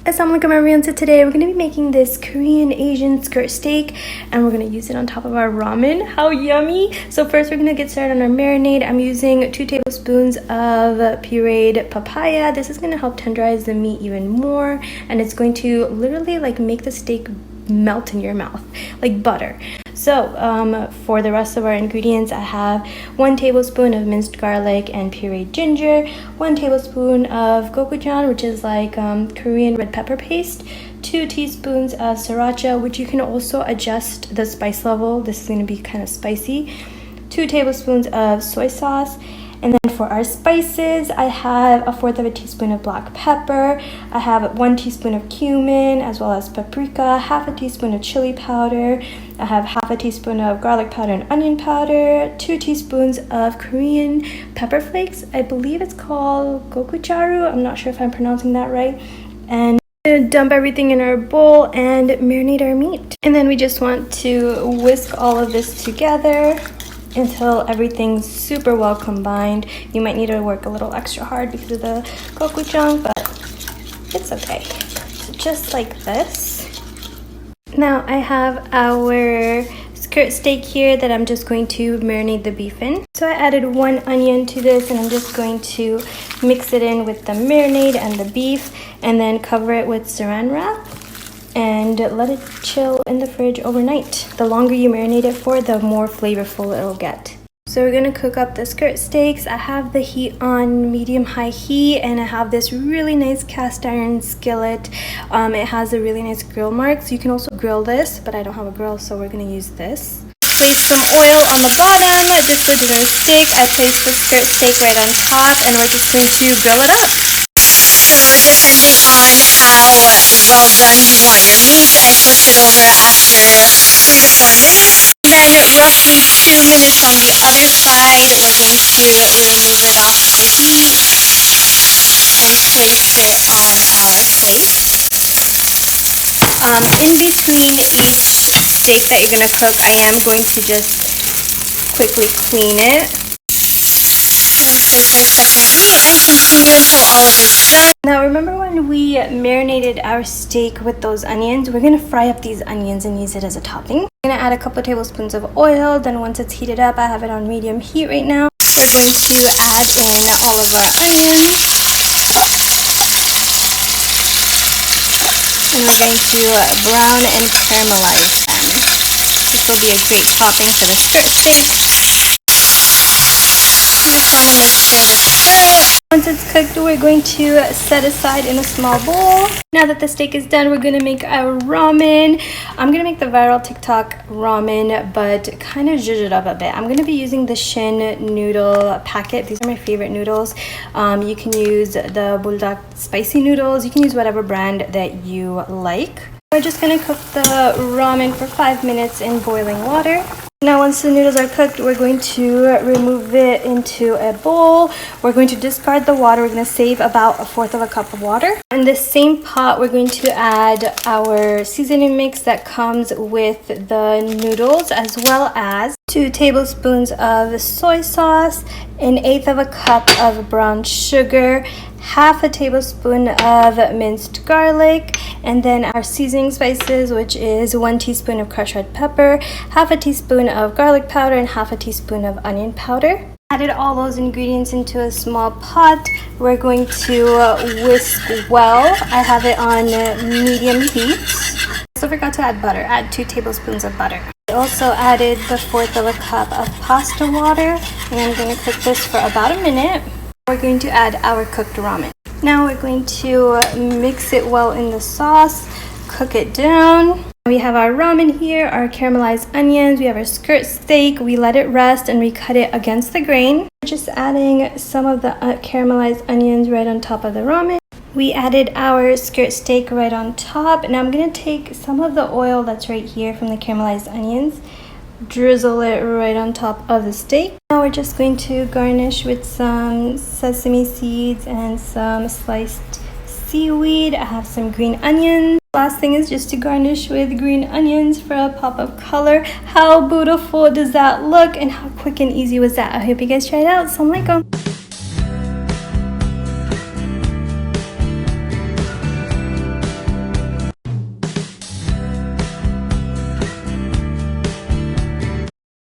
Assalamualaikum everyone. So today we're going to be making this Korean Asian skirt steak and we're going to use it on top of our ramen. How yummy! So first we're going to get started on our marinade. I'm using 2 tablespoons of pureed papaya. This is going to help tenderize the meat even more, and it's going to literally like make the steak melt in your mouth like butter. So for the rest of our ingredients, I have 1 tablespoon of minced garlic and pureed ginger, 1 tablespoon of gochujang, which is like Korean red pepper paste, 2 teaspoons of sriracha, which you can also adjust the spice level. This is going to be kind of spicy, 2 tablespoons of soy sauce. And then for our spices, I have 1/4 teaspoon of black pepper, I have 1 teaspoon of cumin, as well as paprika, 1/2 teaspoon of chili powder, I have 1/2 teaspoon of garlic powder and onion powder, 2 teaspoons of Korean pepper flakes. I believe it's called gochujang. I'm not sure if I'm pronouncing that right. And we're gonna dump everything in our bowl and marinate our meat. And then we just want to whisk all of this together until everything's super well combined. You might need to work a little extra hard because of the gochujang, but it's okay. So just like this. Now I have our skirt steak here that I'm just going to marinate the beef in. So I added 1 onion to this, and I'm just going to mix it in with the marinade and the beef, and then cover it with saran wrap and let it chill in the fridge overnight. The longer you marinate it for, the more flavorful it'll get. So we're gonna cook up the skirt steaks. I have the heat on medium-high heat, and I have this really nice cast iron skillet. It has a really nice grill mark, so you can also grill this, but I don't have a grill, so we're gonna use this. Place some oil on the bottom, just with our steak. I placed the skirt steak right on top, and we're just going to grill it up. So depending on how well done you want your meat, I flip it over after 3 to 4 minutes. Then roughly 2 minutes on the other side, we're going to remove it off the heat and place it on our plate. In between each steak that you're going to cook, I am going to just quickly clean it. Then place our second heat and continue until all of it's done. Now remember when we marinated our steak with those onions? We're going to fry up these onions and use it as a topping. I'm going to add a couple tablespoons of oil. Then once it's heated up, I have it on medium heat right now. We're going to add in all of our onions. And we're going to brown and caramelize them. This will be a great topping for the skirt steak. Just want to make sure to stir it. Once it's cooked, we're going to set aside in a small bowl. Now that the steak is done, we're going to make our ramen. I'm going to make the viral TikTok ramen, but kind of zhuzh it up a bit. I'm going to be using the Shin noodle packet. These are my favorite noodles. You can use the bulldog spicy noodles. You can use whatever brand that you like. We're just going to cook the ramen for 5 minutes in boiling water. Now once the noodles are cooked, we're going to remove it into a bowl. We're going to discard the water. We're going to save about 1/4 cup of water. In this same pot, we're going to add our seasoning mix that comes with the noodles, as well as 2 tablespoons of soy sauce, 1/8 cup of brown sugar, 1/2 tablespoon of minced garlic, and then our seasoning spices, which is 1 teaspoon of crushed red pepper, 1/2 teaspoon of garlic powder, and 1/2 teaspoon of onion powder. Added all those ingredients into a small pot. We're going to whisk well. I have it on medium heat. Also forgot to add butter. Add 2 tablespoons of butter. I also added the 1/4 cup of pasta water, and I'm going to cook this for about a minute. We're going to add our cooked ramen. Now we're going to mix it well in the sauce, cook it down. We have our ramen here, our caramelized onions, we have our skirt steak. We let it rest and we cut it against the grain. Just adding some of the caramelized onions right on top of the ramen. We added our skirt steak right on top, and I'm going to take some of the oil that's right here from the caramelized onions, drizzle it right on top of the steak. Now we're just going to garnish with some sesame seeds and some sliced seaweed. I have some green onions. Last thing is just to garnish with green onions for a pop of color. How beautiful does that look, and how quick and easy was that? I hope you guys try it out. Assalamualaikum.